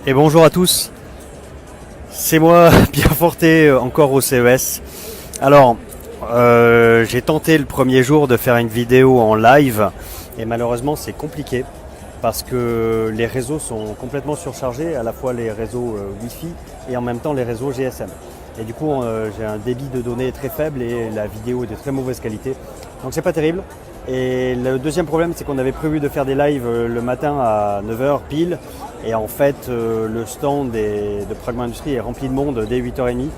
Et bonjour à tous, c'est moi, Pierre Forté, encore au CES. Alors, j'ai tenté le premier jour de faire une vidéo en live et malheureusement c'est compliqué parce que les réseaux sont complètement surchargés, à la fois les réseaux Wi-Fi et en même temps les réseaux GSM. Et du coup, j'ai un débit de données très faible et la vidéo est de très mauvaise qualité. Donc c'est pas terrible. Et le deuxième problème, c'est qu'on avait prévu de faire des lives le matin à 9h pile. Et en fait, le stand de Pragma Industries est rempli de monde dès 8h30.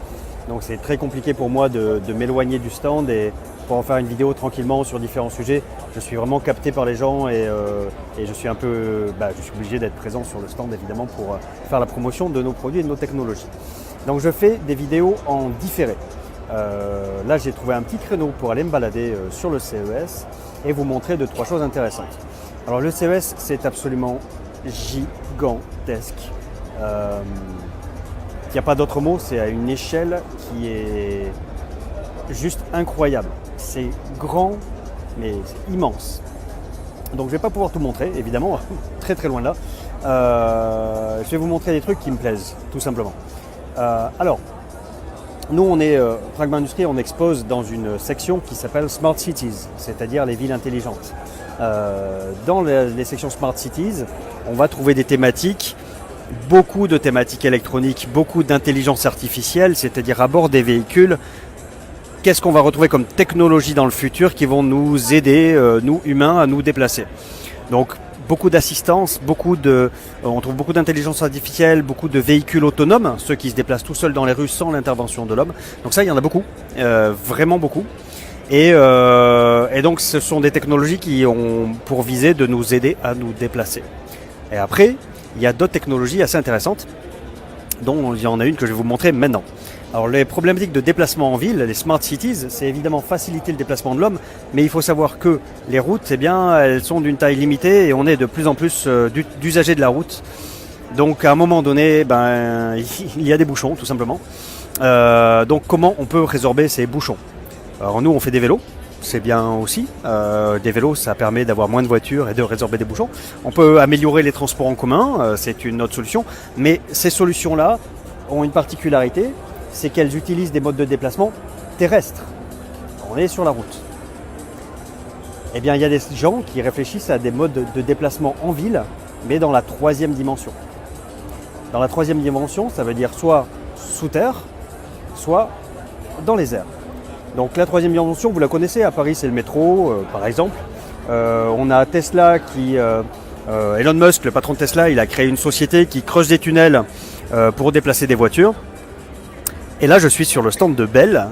Donc c'est très compliqué pour moi de m'éloigner du stand et pour en faire une vidéo tranquillement sur différents sujets. Je suis vraiment capté par les gens et je suis je suis obligé d'être présent sur le stand évidemment pour faire la promotion de nos produits et de nos technologies. Donc je fais des vidéos en différé. Là j'ai trouvé un petit créneau pour aller me balader sur le CES et vous montrer 2-3 choses intéressantes. Alors le CES c'est absolument gigantesque. Il n'y a pas d'autre mot, c'est à une échelle qui est juste incroyable. C'est grand mais c'est immense. Donc je ne vais pas pouvoir tout montrer évidemment, très très loin de là. Je vais vous montrer des trucs qui me plaisent tout simplement. Alors, nous on est Pragma Industries, on expose dans une section qui s'appelle Smart Cities, c'est-à-dire les villes intelligentes. Dans les sections Smart Cities, on va trouver des thématiques, beaucoup de thématiques électroniques, beaucoup d'intelligence artificielle, c'est-à-dire à bord des véhicules. Qu'est-ce qu'on va retrouver comme technologie dans le futur qui vont nous aider, nous humains, à nous déplacer. Donc, beaucoup d'assistance, on trouve beaucoup d'intelligence artificielle, beaucoup de véhicules autonomes, ceux qui se déplacent tout seuls dans les rues sans l'intervention de l'homme. Donc ça, il y en a beaucoup, vraiment beaucoup. Et donc, ce sont des technologies qui ont pour visée de nous aider à nous déplacer. Et après, il y a d'autres technologies assez intéressantes, dont il y en a une que je vais vous montrer maintenant. Alors les problématiques de déplacement en ville, les smart cities, c'est évidemment faciliter le déplacement de l'homme, mais il faut savoir que les routes, elles sont d'une taille limitée et on est de plus en plus d'usagers de la route. Donc à un moment donné, il y a des bouchons tout simplement. Donc comment on peut résorber ces bouchons? Alors nous on fait des vélos, c'est bien aussi. Des vélos ça permet d'avoir moins de voitures et de résorber des bouchons. On peut améliorer les transports en commun, c'est une autre solution. Mais ces solutions-là ont une particularité, c'est qu'elles utilisent des modes de déplacement terrestres. On est sur la route. Eh bien, il y a des gens qui réfléchissent à des modes de déplacement en ville, mais dans la troisième dimension. Dans la troisième dimension, ça veut dire soit sous terre, soit dans les airs. Donc la troisième dimension, vous la connaissez, à Paris c'est le métro, par exemple. On a Tesla Elon Musk, le patron de Tesla, il a créé une société qui creuse des tunnels pour déplacer des voitures. Et là, je suis sur le stand de Bell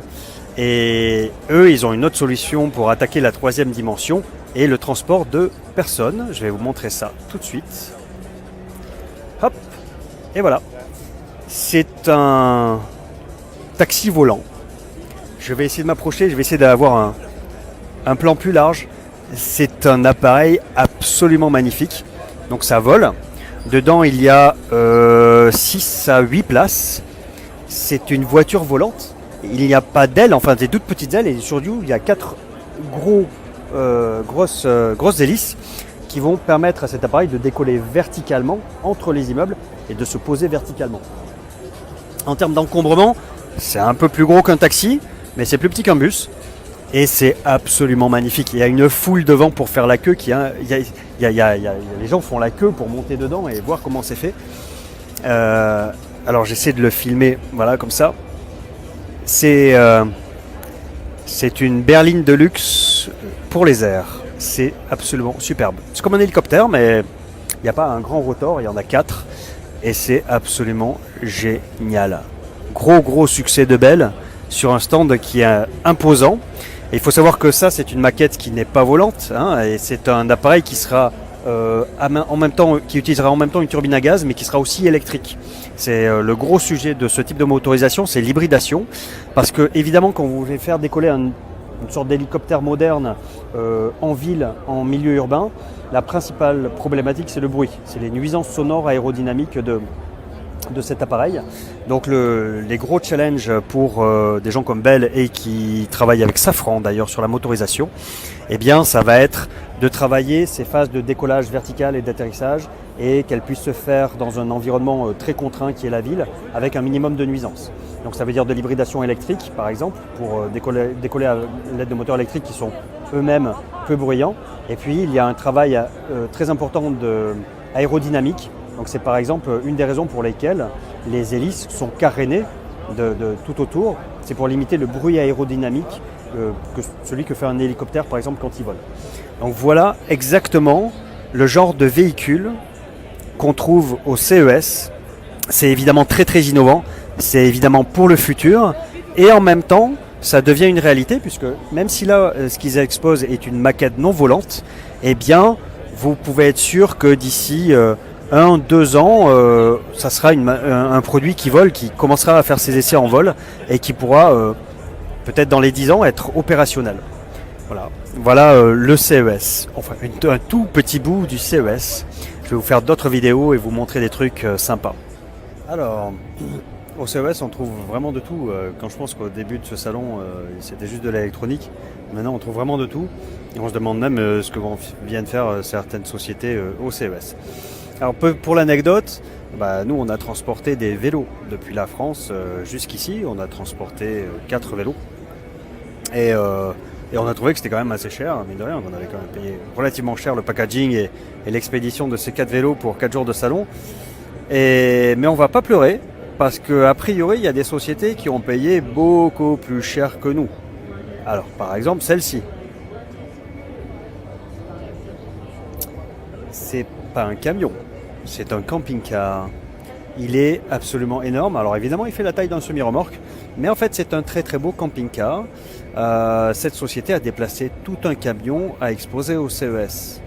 et eux, ils ont une autre solution pour attaquer la troisième dimension et le transport de personnes. Je vais vous montrer ça tout de suite. Hop, et voilà. C'est un taxi volant. Je vais essayer de m'approcher, je vais essayer d'avoir un plan plus large. C'est un appareil absolument magnifique. Donc ça vole. Dedans, il y a 6 à 8 places. C'est une voiture volante. Il n'y a pas d'ailes, enfin des toutes petites ailes, et sur lui il y a 4 grosses hélices qui vont permettre à cet appareil de décoller verticalement entre les immeubles et de se poser verticalement. En termes d'encombrement, c'est un peu plus gros qu'un taxi, mais c'est plus petit qu'un bus. Et c'est absolument magnifique. Il y a une foule devant pour faire la queue. Les gens font la queue pour monter dedans et voir comment c'est fait. Alors j'essaie de le filmer, voilà, comme ça. C'est une berline de luxe pour les airs. C'est absolument superbe. C'est comme un hélicoptère, mais il n'y a pas un grand rotor, il y en a 4. Et c'est absolument génial. Gros succès de Bell sur un stand qui est imposant. Et il faut savoir que ça, c'est une maquette qui n'est pas volante, hein, et c'est un appareil qui sera qui utilisera en même temps une turbine à gaz, mais qui sera aussi électrique. C'est le gros sujet de ce type de motorisation, c'est l'hybridation, parce que évidemment, quand vous voulez faire décoller une sorte d'hélicoptère moderne en ville, en milieu urbain, la principale problématique, c'est le bruit, c'est les nuisances sonores aérodynamiques de cet appareil. Donc les gros challenges pour des gens comme Bell et qui travaillent avec Safran d'ailleurs sur la motorisation, eh bien ça va être de travailler ces phases de décollage vertical et d'atterrissage et qu'elle puisse se faire dans un environnement très contraint qui est la ville, avec un minimum de nuisances. Donc ça veut dire de l'hybridation électrique par exemple, pour décoller à l'aide de moteurs électriques qui sont eux-mêmes peu bruyants. Et puis il y a un travail très important aérodynamique. Donc c'est par exemple une des raisons pour lesquelles les hélices sont carénées de tout autour. C'est pour limiter le bruit aérodynamique que celui que fait un hélicoptère par exemple quand il vole. Donc voilà exactement le genre de véhicule qu'on trouve au CES. C'est évidemment très très innovant, c'est évidemment pour le futur et en même temps ça devient une réalité puisque même si là ce qu'ils exposent est une maquette non volante, eh bien vous pouvez être sûr que d'ici 1-2 ans ça sera un produit qui vole, qui commencera à faire ses essais en vol et qui pourra peut-être dans les 10 ans être opérationnel. Voilà le CES, enfin un tout petit bout du CES. Je vais vous faire d'autres vidéos et vous montrer des trucs sympas. Alors, au CES on trouve vraiment de tout. Quand je pense qu'au début de ce salon c'était juste de l'électronique, maintenant on trouve vraiment de tout. Et on se demande même ce que viennent faire certaines sociétés au CES. Alors pour l'anecdote, nous on a transporté des vélos depuis la France jusqu'ici. On a transporté 4 vélos. Et on a trouvé que c'était quand même assez cher, mine de rien. On avait quand même payé relativement cher le packaging et l'expédition de ces 4 vélos pour 4 jours de salon. Mais on va pas pleurer, parce qu'a priori, il y a des sociétés qui ont payé beaucoup plus cher que nous. Alors, par exemple, celle-ci. C'est pas un camion, c'est un camping-car. Il est absolument énorme. Alors évidemment, il fait la taille d'un semi-remorque, mais en fait, c'est un très très beau camping-car. Cette société a déplacé tout un camion à exposer au CES.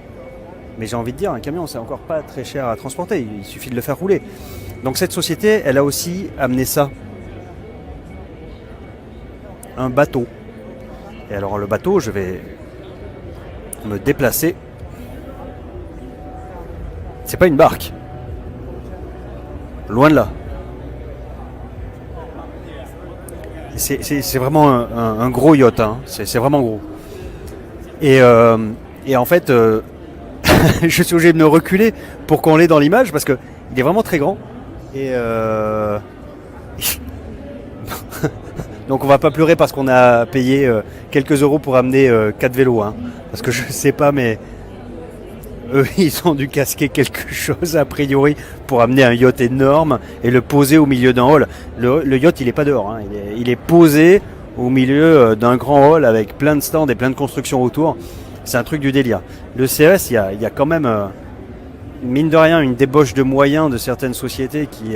Mais j'ai envie de dire, un camion, c'est encore pas très cher à transporter. Il suffit de le faire rouler. Donc cette société, elle a aussi amené ça. Un bateau. Et alors le bateau, je vais me déplacer. C'est pas une barque. Loin de là. C'est vraiment un gros yacht, hein. C'est vraiment gros. Et en fait, je suis obligé de me reculer pour qu'on l'ait dans l'image parce qu'il est vraiment très grand. Et donc on va pas pleurer parce qu'on a payé quelques euros pour amener 4 vélos, hein. Parce que je sais pas, mais eux, ils ont dû casquer quelque chose a priori pour amener un yacht énorme et le poser au milieu d'un hall. Le yacht, il est pas dehors, hein. Il est posé au milieu d'un grand hall avec plein de stands et plein de constructions autour. C'est un truc du délire. Le CES, il y a quand même, mine de rien, une débauche de moyens de certaines sociétés qui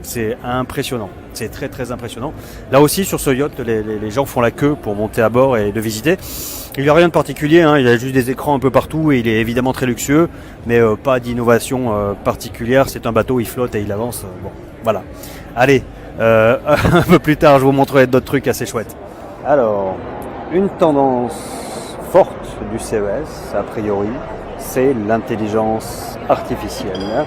c'est impressionnant. C'est très très impressionnant. Là aussi, sur ce yacht, les gens font la queue pour monter à bord et le visiter. Il n'y a rien de particulier, hein. Il y a juste des écrans un peu partout et il est évidemment très luxueux, mais pas d'innovation particulière. C'est un bateau, il flotte et il avance. Bon, voilà. Allez, un peu plus tard, je vous montrerai d'autres trucs assez chouettes. Alors, une tendance forte du CES, a priori, c'est l'intelligence artificielle.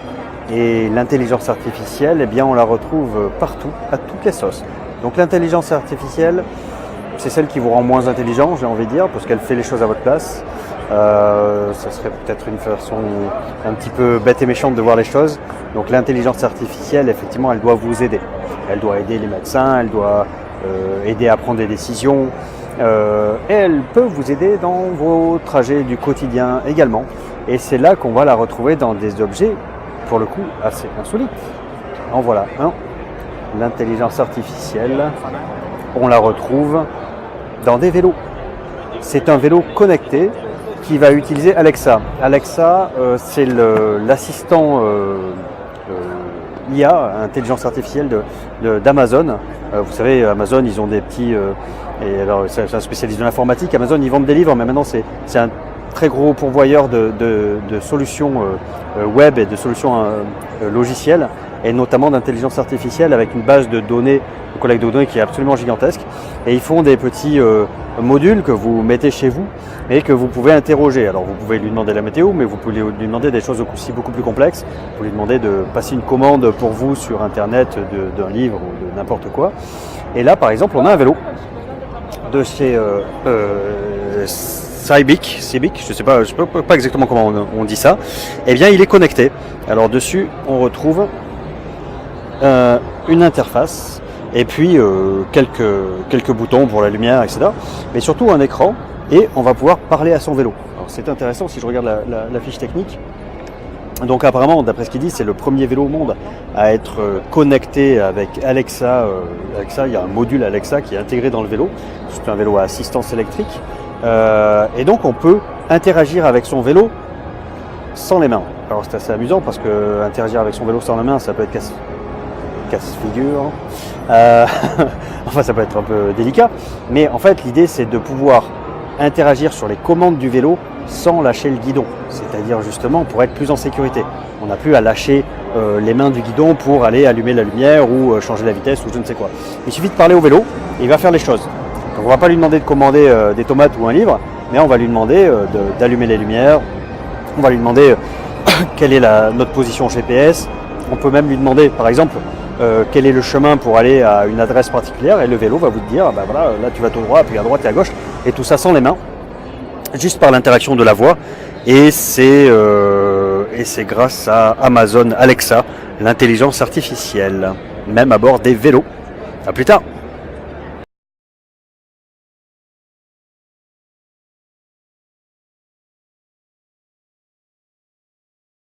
Et l'intelligence artificielle, eh bien, on la retrouve partout, à toutes les sauces. Donc l'intelligence artificielle, c'est celle qui vous rend moins intelligent, j'ai envie de dire, parce qu'elle fait les choses à votre place. Ça serait peut-être une façon un petit peu bête et méchante de voir les choses. Donc l'intelligence artificielle, effectivement, elle doit vous aider. Elle doit aider les médecins, elle doit aider à prendre des décisions. Et elle peut vous aider dans vos trajets du quotidien également. Et c'est là qu'on va la retrouver dans des objets, pour le coup, assez insolites. En voilà un. L'intelligence artificielle, on la retrouve dans des vélos. C'est un vélo connecté qui va utiliser Alexa. Alexa, c'est l'assistant IA, intelligence artificielle d'Amazon. Vous savez, Amazon, ils ont des petits... et alors, c'est un spécialiste de l'informatique. Amazon, ils vendent des livres, mais maintenant, c'est un très gros pourvoyeur de solutions web et de solutions logicielles, et notamment d'intelligence artificielle avec une base de données, de collecte de données qui est absolument gigantesque. Et ils font des petits modules que vous mettez chez vous et que vous pouvez interroger. Alors vous pouvez lui demander la météo, mais vous pouvez lui demander des choses aussi beaucoup plus complexes. Vous pouvez lui demander de passer une commande pour vous sur internet d'un livre ou de n'importe quoi. Et là par exemple on a un vélo de chez Cybic, je sais pas exactement comment on dit ça, eh bien il est connecté. Alors dessus on retrouve une interface et puis quelques boutons pour la lumière, etc. Mais surtout un écran et on va pouvoir parler à son vélo. Alors c'est intéressant si je regarde la fiche technique. Donc apparemment, d'après ce qu'il dit, c'est le premier vélo au monde à être connecté avec Alexa. Alexa, il y a un module Alexa qui est intégré dans le vélo. C'est un vélo à assistance électrique. Et donc on peut interagir avec son vélo sans les mains. Alors c'est assez amusant parce que interagir avec son vélo sans les mains, ça peut être casse-figure. Enfin, ça peut être un peu délicat. Mais en fait, l'idée, c'est de pouvoir interagir sur les commandes du vélo sans lâcher le guidon, c'est-à-dire justement pour être plus en sécurité. On n'a plus à lâcher les mains du guidon pour aller allumer la lumière ou changer la vitesse ou je ne sais quoi. Il suffit de parler au vélo et il va faire les choses. Donc on ne va pas lui demander de commander des tomates ou un livre, mais on va lui demander d'allumer les lumières, on va lui demander quelle est notre position GPS, on peut même lui demander par exemple quel est le chemin pour aller à une adresse particulière et le vélo va vous dire bah voilà, là tu vas tout droit, puis à droite et à gauche, et tout ça sans les mains. Juste par l'interaction de la voix, et c'est grâce à Amazon Alexa, l'intelligence artificielle, même à bord des vélos. A plus tard.